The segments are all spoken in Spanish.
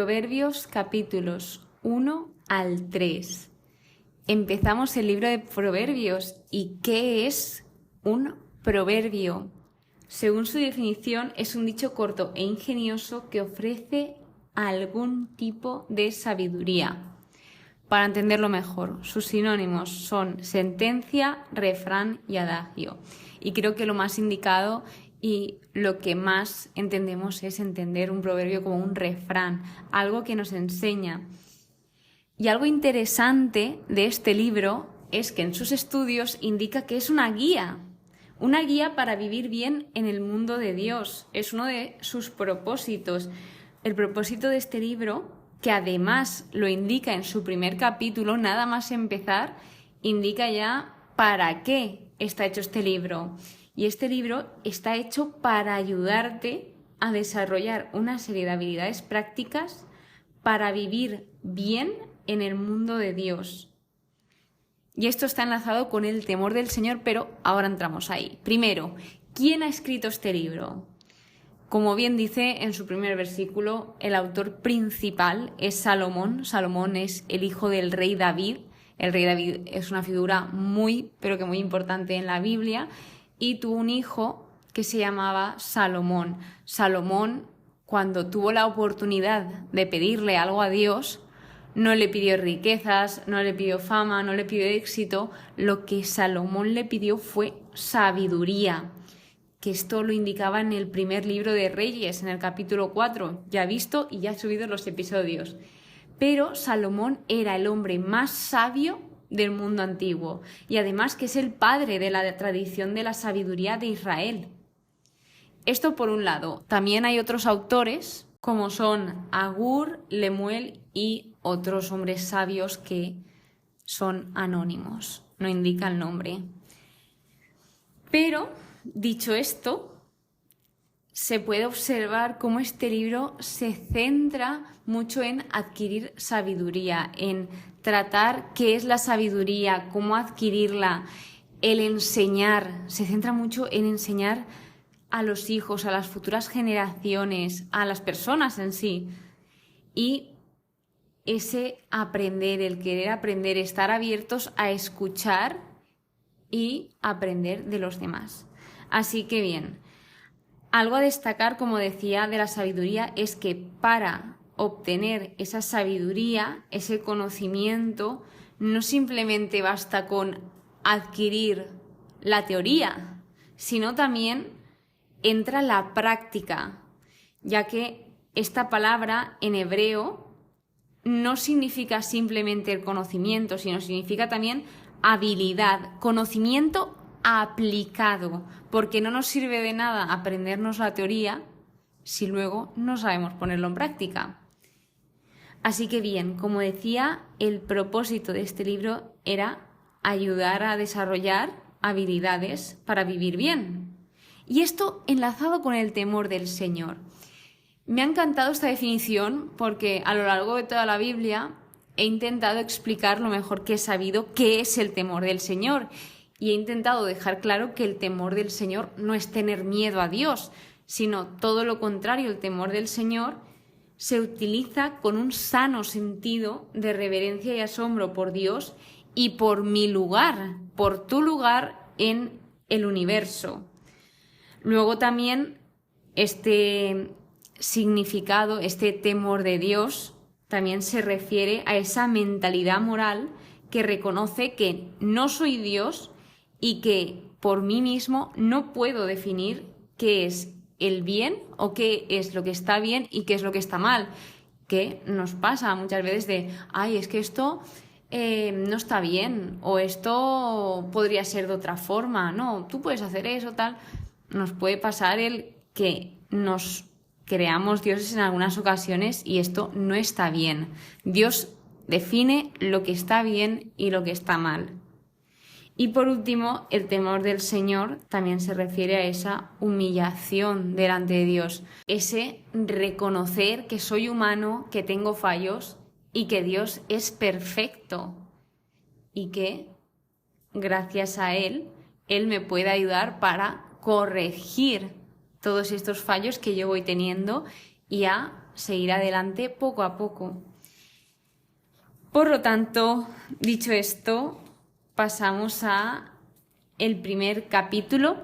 Proverbios capítulos 1 al 3. Empezamos el libro de Proverbios. ¿Y qué es un proverbio? Según su definición, es un dicho corto e ingenioso que ofrece algún tipo de sabiduría. Para entenderlo mejor, sus sinónimos son sentencia, refrán y adagio. Y creo que lo más indicado y lo que más entendemos es entender un proverbio como un refrán, algo que nos enseña. Y algo interesante de este libro es que en sus estudios indica que es una guía para vivir bien en el mundo de Dios. Es uno de sus propósitos. El propósito de este libro, que además lo indica en su primer capítulo, nada más empezar, indica ya para qué está hecho este libro. Y este libro está hecho para ayudarte a desarrollar una serie de habilidades prácticas para vivir bien en el mundo de Dios. Y esto está enlazado con el temor del Señor, pero ahora entramos ahí. Primero, ¿quién ha escrito este libro? Como bien dice en su primer versículo, el autor principal es Salomón. Salomón es el hijo del rey David. El rey David es una figura muy, pero que muy importante en la Biblia, y tuvo un hijo que se llamaba Salomón. Salomón, cuando tuvo la oportunidad de pedirle algo a Dios, no le pidió riquezas, no le pidió fama, no le pidió éxito. Lo que Salomón le pidió fue sabiduría, que esto lo indicaba en el primer libro de Reyes, en el capítulo 4. Ya he visto y ya he subido los episodios. Pero Salomón era el hombre más sabio del mundo antiguo y además que es el padre de la tradición de la sabiduría de Israel. Esto por un lado. También hay otros autores como son Agur, Lemuel y otros hombres sabios que son anónimos, no indican nombre. Pero, dicho esto, se puede observar cómo este libro se centra mucho en adquirir sabiduría, en tratar qué es la sabiduría, cómo adquirirla, el enseñar. Se centra mucho en enseñar a los hijos, a las futuras generaciones, a las personas en sí. Y ese aprender, el querer aprender, estar abiertos a escuchar y aprender de los demás. Así que bien, algo a destacar, como decía, de la sabiduría es que para obtener esa sabiduría, ese conocimiento, no simplemente basta con adquirir la teoría, sino también entra la práctica, ya que esta palabra en hebreo no significa simplemente el conocimiento, sino significa también habilidad, conocimiento aplicado, porque no nos sirve de nada aprendernos la teoría si luego no sabemos ponerlo en práctica. Así que bien, como decía, el propósito de este libro era ayudar a desarrollar habilidades para vivir bien. Y esto enlazado con el temor del Señor. Me ha encantado esta definición porque a lo largo de toda la Biblia he intentado explicar lo mejor que he sabido qué es el temor del Señor. Y he intentado dejar claro que el temor del Señor no es tener miedo a Dios, sino todo lo contrario. El temor del Señor se utiliza con un sano sentido de reverencia y asombro por Dios y por mi lugar, por tu lugar en el universo. Luego también este significado, este temor de Dios, también se refiere a esa mentalidad moral que reconoce que no soy Dios y que por mí mismo no puedo definir qué es el bien o qué es lo que está bien y qué es lo que está mal. Que nos pasa muchas veces de, ay, es que esto no está bien o esto podría ser de otra forma, no, tú puedes hacer eso, tal. Nos puede pasar el que nos creamos dioses en algunas ocasiones y esto no está bien. Dios define lo que está bien y lo que está mal. Y por último, el temor del Señor también se refiere a esa humillación delante de Dios, ese reconocer que soy humano, que tengo fallos y que Dios es perfecto y que gracias a Él me puede ayudar para corregir todos estos fallos que yo voy teniendo y a seguir adelante poco a poco. Por lo tanto, dicho esto, pasamos a el primer capítulo,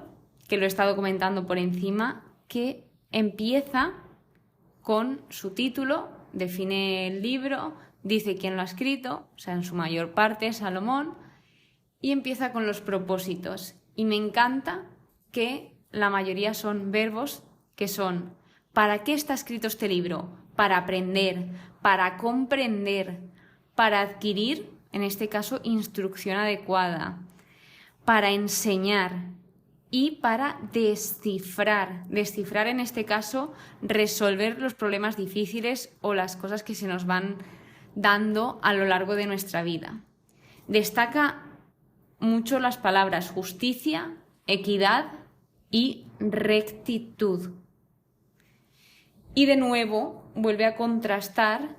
que lo he estado comentando por encima, que empieza con su título, define el libro, dice quién lo ha escrito, o sea, en su mayor parte Salomón, y empieza con los propósitos. Y me encanta que la mayoría son verbos que son: ¿para qué está escrito este libro? Para aprender, para comprender, para adquirir, en este caso, instrucción adecuada, para enseñar y para descifrar. Descifrar, en este caso, resolver los problemas difíciles o las cosas que se nos van dando a lo largo de nuestra vida. Destaca mucho las palabras justicia, equidad y rectitud. Y de nuevo vuelve a contrastar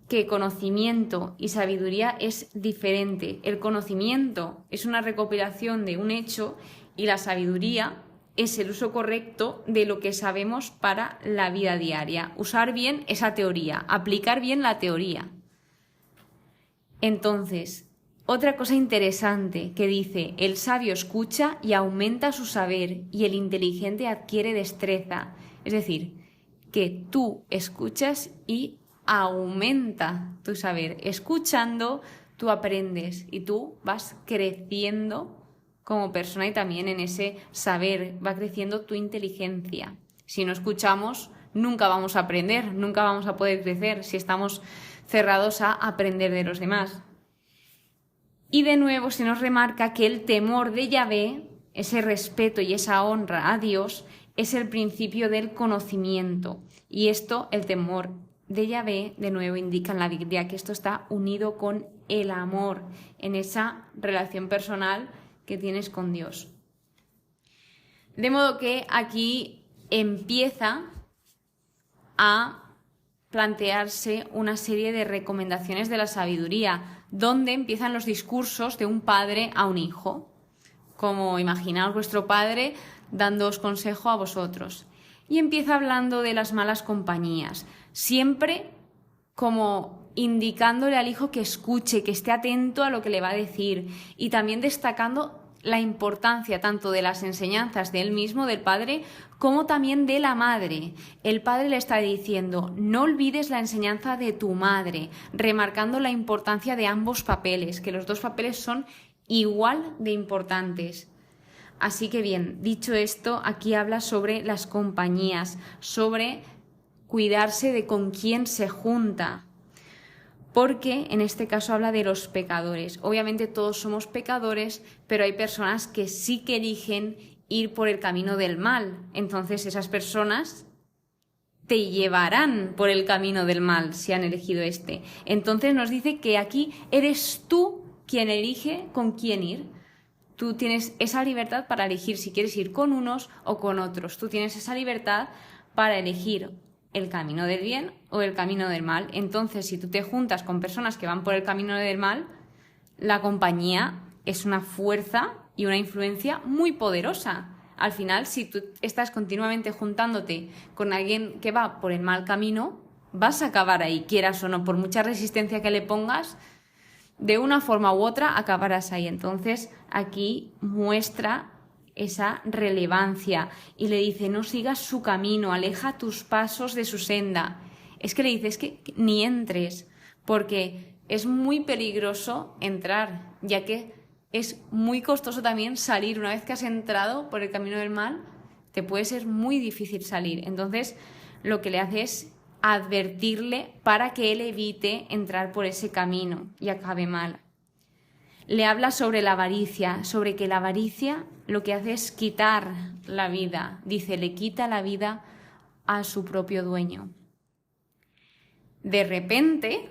que conocimiento y sabiduría es diferente. El conocimiento es una recopilación de un hecho y la sabiduría es el uso correcto de lo que sabemos para la vida diaria. Usar bien esa teoría, aplicar bien la teoría. Entonces, otra cosa interesante que dice: el sabio escucha y aumenta su saber y el inteligente adquiere destreza. Es decir, que tú escuchas y aumenta tu saber. Escuchando, tú aprendes y tú vas creciendo como persona y también en ese saber va creciendo tu inteligencia. Si no escuchamos, nunca vamos a aprender, nunca vamos a poder crecer si estamos cerrados a aprender de los demás. Y de nuevo se nos remarca que el temor de Yahvé, ese respeto y esa honra a Dios, es el principio del conocimiento. Y esto, el temor de Yahvé, de nuevo indica en la Biblia que esto está unido con el amor, en esa relación personal que tienes con Dios. De modo que aquí empieza a plantearse una serie de recomendaciones de la sabiduría, donde empiezan los discursos de un padre a un hijo, como imaginaos vuestro padre dándoos consejo a vosotros. Y empieza hablando de las malas compañías, siempre como indicándole al hijo que escuche, que esté atento a lo que le va a decir, y también destacando la importancia tanto de las enseñanzas de él mismo, del padre, como también de la madre. El padre le está diciendo: no olvides la enseñanza de tu madre, remarcando la importancia de ambos papeles, que los dos papeles son igual de importantes. Así que bien, dicho esto, aquí habla sobre las compañías, sobre cuidarse de con quién se junta, porque en este caso habla de los pecadores. Obviamente todos somos pecadores, pero hay personas que sí que eligen ir por el camino del mal. Entonces esas personas te llevarán por el camino del mal si han elegido este. Entonces nos dice que aquí eres tú quien elige con quién ir. Tú tienes esa libertad para elegir si quieres ir con unos o con otros. Tú tienes esa libertad para elegir el camino del bien o el camino del mal. Entonces, si tú te juntas con personas que van por el camino del mal, la compañía es una fuerza y una influencia muy poderosa. Al final, si tú estás continuamente juntándote con alguien que va por el mal camino, vas a acabar ahí, quieras o no, por mucha resistencia que le pongas, de una forma u otra acabarás ahí. Entonces, aquí muestra esa relevancia y le dice: no sigas su camino, aleja tus pasos de su senda. Es que le dice: es que ni entres, porque es muy peligroso entrar, ya que es muy costoso también salir. Una vez que has entrado por el camino del mal, te puede ser muy difícil salir. Entonces, lo que le hace es advertirle para que él evite entrar por ese camino y acabe mal. Le habla sobre la avaricia, sobre que la avaricia lo que hace es quitar la vida. Dice: le quita la vida a su propio dueño. De repente,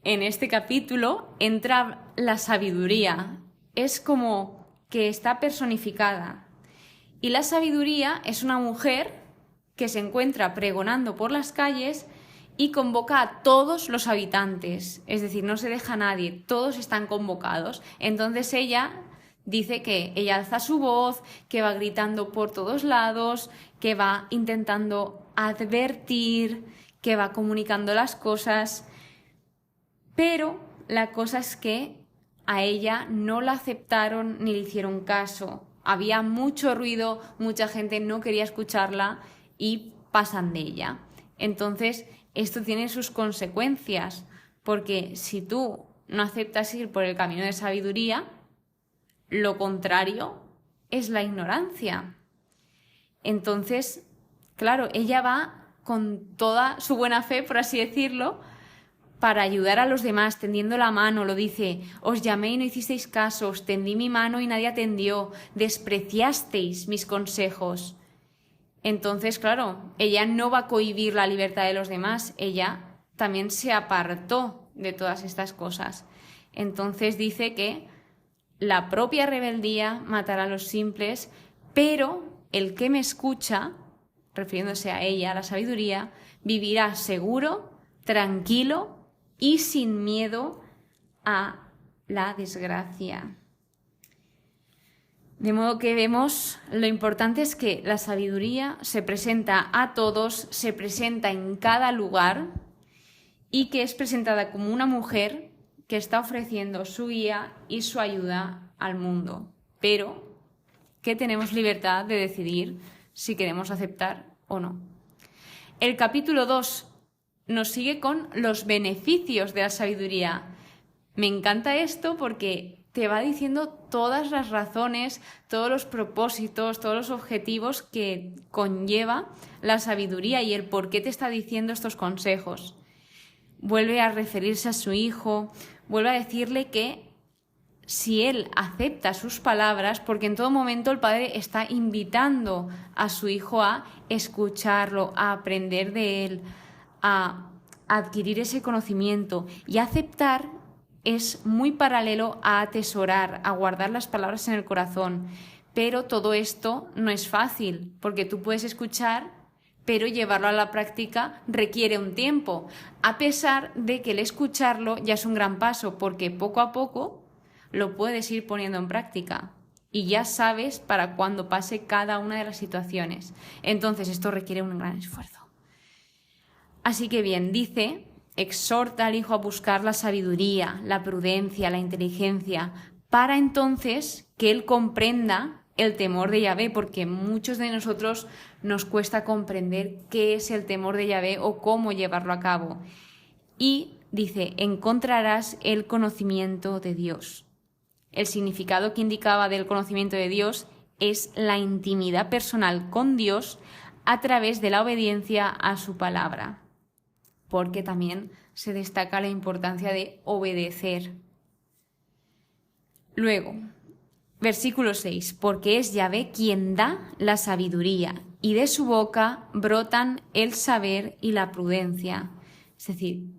en este capítulo, entra la sabiduría. Es como que está personificada. Y la sabiduría es una mujer que se encuentra pregonando por las calles y convoca a todos los habitantes, es decir, no se deja a nadie, todos están convocados. Entonces ella dice que ella alza su voz, que va gritando por todos lados, que va intentando advertir, que va comunicando las cosas, pero la cosa es que a ella no la aceptaron ni le hicieron caso. Había mucho ruido, mucha gente no quería escucharla y pasan de ella. Entonces, esto tiene sus consecuencias, porque si tú no aceptas ir por el camino de sabiduría, lo contrario es la ignorancia. Entonces, claro, ella va con toda su buena fe, por así decirlo, para ayudar a los demás, tendiendo la mano. Lo dice: os llamé y no hicisteis caso, os tendí mi mano y nadie atendió, despreciasteis mis consejos. Entonces, claro, ella no va a cohibir la libertad de los demás, ella también se apartó de todas estas cosas. Entonces dice que la propia rebeldía matará a los simples, pero el que me escucha, refiriéndose a ella, a la sabiduría, vivirá seguro, tranquilo y sin miedo a la desgracia. De modo que vemos, lo importante es que la sabiduría se presenta a todos, se presenta en cada lugar y que es presentada como una mujer que está ofreciendo su guía y su ayuda al mundo, pero que tenemos libertad de decidir si queremos aceptar o no. El capítulo 2 nos sigue con los beneficios de la sabiduría. Me encanta esto porque te va diciendo todas las razones, todos los propósitos, todos los objetivos que conlleva la sabiduría y el por qué te está diciendo estos consejos. Vuelve a referirse a su hijo, vuelve a decirle que si él acepta sus palabras, porque en todo momento el padre está invitando a su hijo a escucharlo, a aprender de él, a adquirir ese conocimiento, y aceptar es muy paralelo a atesorar, a guardar las palabras en el corazón. Pero todo esto no es fácil, porque tú puedes escuchar, pero llevarlo a la práctica requiere un tiempo, a pesar de que el escucharlo ya es un gran paso, porque poco a poco lo puedes ir poniendo en práctica y ya sabes para cuándo pase cada una de las situaciones. Entonces esto requiere un gran esfuerzo. Así que bien, dice: exhorta al hijo a buscar la sabiduría, la prudencia, la inteligencia, para entonces que él comprenda el temor de Yahvé, porque muchos de nosotros nos cuesta comprender qué es el temor de Yahvé o cómo llevarlo a cabo. Y dice: encontrarás el conocimiento de Dios. El significado que indicaba del conocimiento de Dios es la intimidad personal con Dios a través de la obediencia a su palabra, porque también se destaca la importancia de obedecer. Luego, versículo 6, porque es Yahvé quien da la sabiduría, y de su boca brotan el saber y la prudencia. Es decir,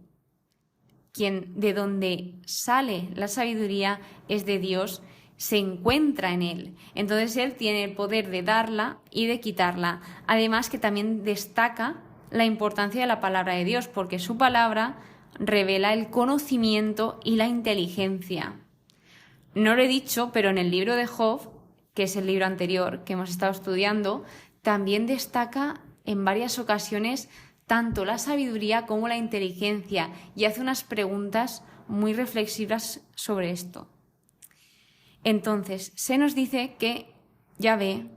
de donde sale la sabiduría es de Dios, se encuentra en él. Entonces él tiene el poder de darla y de quitarla. Además que también destaca la importancia de la palabra de Dios, porque su palabra revela el conocimiento y la inteligencia. No lo he dicho, pero en el libro de Job, que es el libro anterior que hemos estado estudiando, también destaca en varias ocasiones tanto la sabiduría como la inteligencia, y hace unas preguntas muy reflexivas sobre esto. Entonces, se nos dice que Yahvé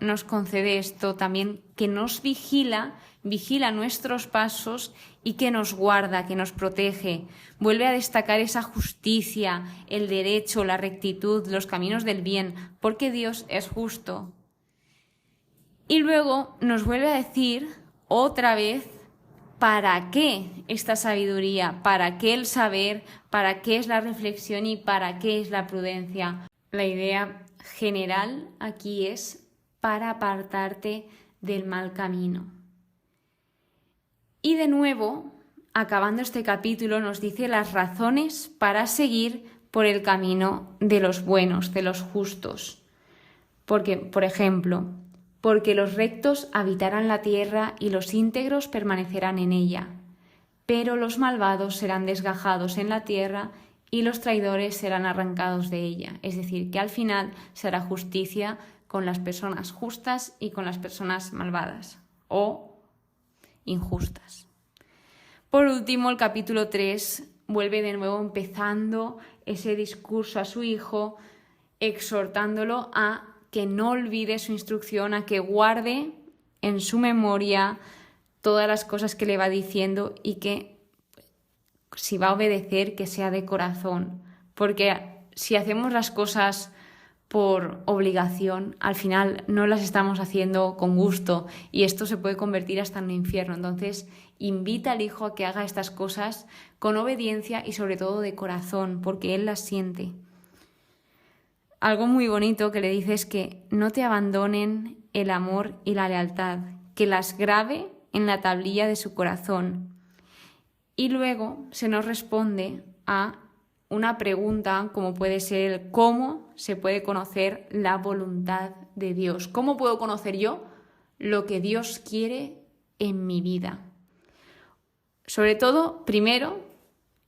nos concede esto también, que nos vigila nuestros pasos y que nos guarda, que nos protege. Vuelve a destacar esa justicia, el derecho, la rectitud, los caminos del bien, porque Dios es justo. Y luego nos vuelve a decir otra vez para qué esta sabiduría, para qué el saber, para qué es la reflexión y para qué es la prudencia. La idea general aquí es para apartarte del mal camino. Y de nuevo, acabando este capítulo, nos dice las razones para seguir por el camino de los buenos, de los justos. Porque, por ejemplo, porque los rectos habitarán la tierra y los íntegros permanecerán en ella, pero los malvados serán desgajados en la tierra y los traidores serán arrancados de ella. Es decir, que al final se hará justicia con las personas justas y con las personas malvadas o injustas. Por último, el capítulo 3 vuelve de nuevo empezando ese discurso a su hijo, exhortándolo a que no olvide su instrucción, a que guarde en su memoria todas las cosas que le va diciendo y que si va a obedecer, que sea de corazón. Porque si hacemos las cosas por obligación, al final no las estamos haciendo con gusto y esto se puede convertir hasta en un infierno. Entonces, invita al hijo a que haga estas cosas con obediencia y sobre todo de corazón, porque él las siente. Algo muy bonito que le dice es que no te abandonen el amor y la lealtad, que las grabe en la tablilla de su corazón. Y luego se nos responde a una pregunta como puede ser el cómo se puede conocer la voluntad de Dios. ¿Cómo puedo conocer yo lo que Dios quiere en mi vida? Sobre todo, primero,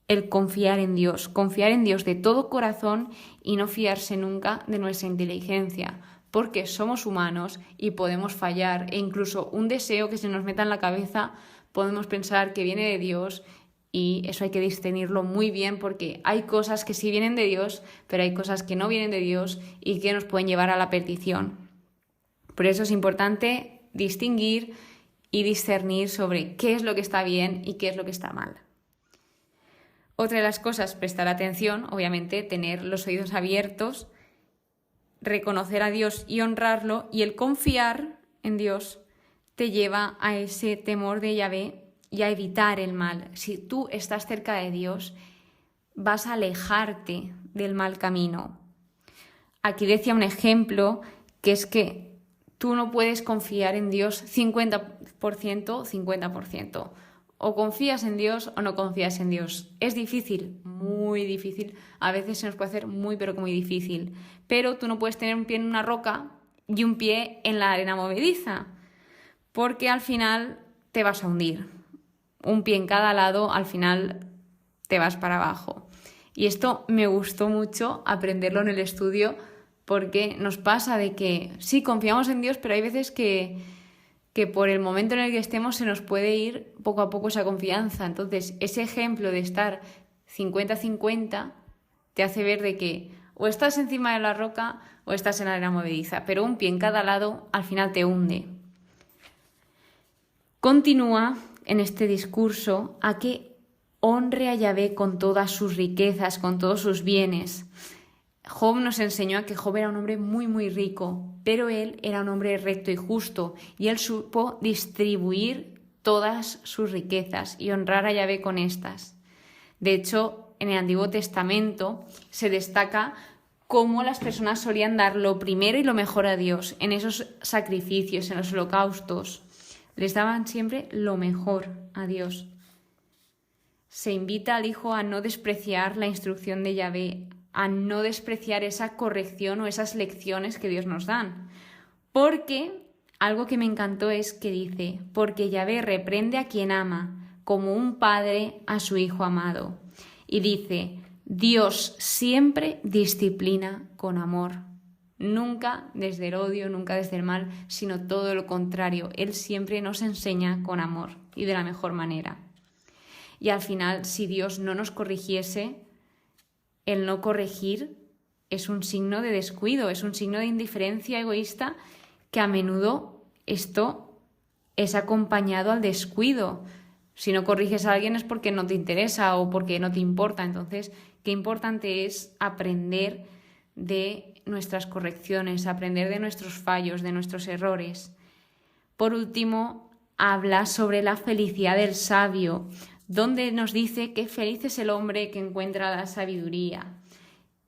el confiar en Dios de todo corazón y no fiarse nunca de nuestra inteligencia, porque somos humanos y podemos fallar e incluso un deseo que se nos meta en la cabeza podemos pensar que viene de Dios. Y eso hay que discernirlo muy bien porque hay cosas que sí vienen de Dios, pero hay cosas que no vienen de Dios y que nos pueden llevar a la perdición. Por eso es importante distinguir y discernir sobre qué es lo que está bien y qué es lo que está mal. Otra de las cosas, prestar atención, obviamente, tener los oídos abiertos, reconocer a Dios y honrarlo, y el confiar en Dios te lleva a ese temor de Yahvé y a evitar el mal. Si tú estás cerca de Dios, vas a alejarte del mal camino. Aquí decía un ejemplo que es que tú no puedes confiar en Dios 50%, 50%. O confías en Dios o no confías en Dios. Es difícil, muy difícil. A veces se nos puede hacer muy, pero muy difícil. Pero tú no puedes tener un pie en una roca y un pie en la arena movediza, porque al final te vas a hundir. Un pie en cada lado, al final te vas para abajo. Y esto me gustó mucho aprenderlo en el estudio porque nos pasa de que sí, confiamos en Dios, pero hay veces que por el momento en el que estemos se nos puede ir poco a poco esa confianza. Entonces, ese ejemplo de estar 50-50 te hace ver de que o estás encima de la roca o estás en la arena movediza, pero un pie en cada lado al final te hunde. Continúa en este discurso a que honre a Yahvé con todas sus riquezas, con todos sus bienes. Job nos enseñó a que Job era un hombre muy, muy rico, pero él era un hombre recto y justo y él supo distribuir todas sus riquezas y honrar a Yahvé con estas. De hecho, en el Antiguo Testamento se destaca cómo las personas solían dar lo primero y lo mejor a Dios en esos sacrificios, en los holocaustos. Les daban siempre lo mejor a Dios. Se invita al hijo a no despreciar la instrucción de Yahvé, a no despreciar esa corrección o esas lecciones que Dios nos dan. Porque algo que me encantó es que dice, porque Yahvé reprende a quien ama, como un padre a su hijo amado. Y dice, Dios siempre disciplina con amor. Nunca desde el odio, nunca desde el mal, sino todo lo contrario. Él siempre nos enseña con amor y de la mejor manera. Y al final, si Dios no nos corrigiese, el no corregir es un signo de descuido, es un signo de indiferencia egoísta que a menudo esto es acompañado al descuido. Si no corriges a alguien es porque no te interesa o porque no te importa. Entonces, qué importante es aprender de nuestras correcciones, aprender de nuestros fallos, de nuestros errores. Por último, habla sobre la felicidad del sabio, donde nos dice que feliz es el hombre que encuentra la sabiduría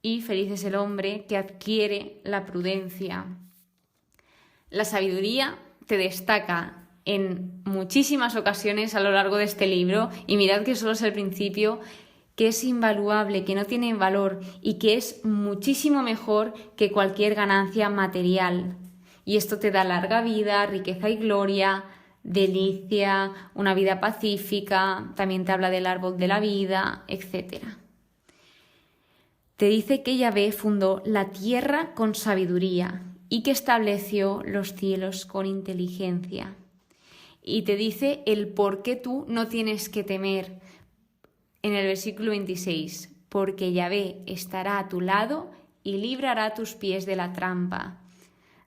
y feliz es el hombre que adquiere la prudencia. La sabiduría te destaca en muchísimas ocasiones a lo largo de este libro y mirad que solo es el principio, que es invaluable, que no tiene valor y que es muchísimo mejor que cualquier ganancia material. Y esto te da larga vida, riqueza y gloria, delicia, una vida pacífica, también te habla del árbol de la vida, etc. Te dice que Yahvé fundó la tierra con sabiduría y que estableció los cielos con inteligencia. y te dice el por qué tú no tienes que temer. En el versículo 26, porque Yahvé estará a tu lado y librará tus pies de la trampa.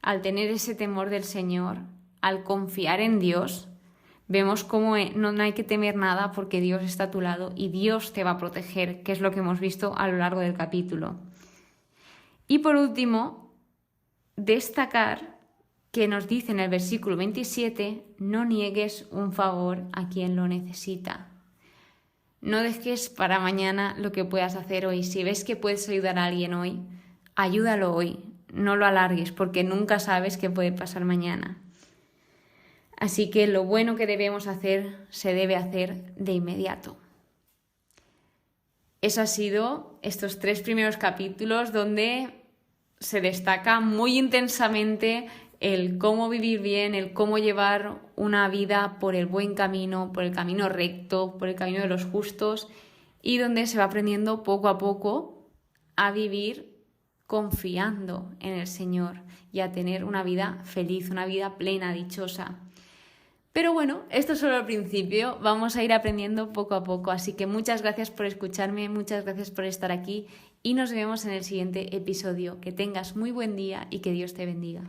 Al tener ese temor del Señor, al confiar en Dios, vemos cómo no hay que temer nada porque Dios está a tu lado y Dios te va a proteger, que es lo que hemos visto a lo largo del capítulo. Y por último, destacar que nos dice en el versículo 27, no niegues un favor a quien lo necesita. No dejes para mañana lo que puedas hacer hoy. Si ves que puedes ayudar a alguien hoy, ayúdalo hoy. No lo alargues porque nunca sabes qué puede pasar mañana. Así que lo bueno que debemos hacer se debe hacer de inmediato. Eso ha sido estos 3 primeros capítulos donde se destaca muy intensamente el cómo vivir bien, el cómo llevar una vida por el buen camino, por el camino recto, por el camino de los justos, y donde se va aprendiendo poco a poco a vivir confiando en el Señor y a tener una vida feliz, una vida plena, dichosa. Pero bueno, esto es solo el principio, vamos a ir aprendiendo poco a poco, así que muchas gracias por escucharme, muchas gracias por estar aquí y nos vemos en el siguiente episodio. Que tengas muy buen día y que Dios te bendiga.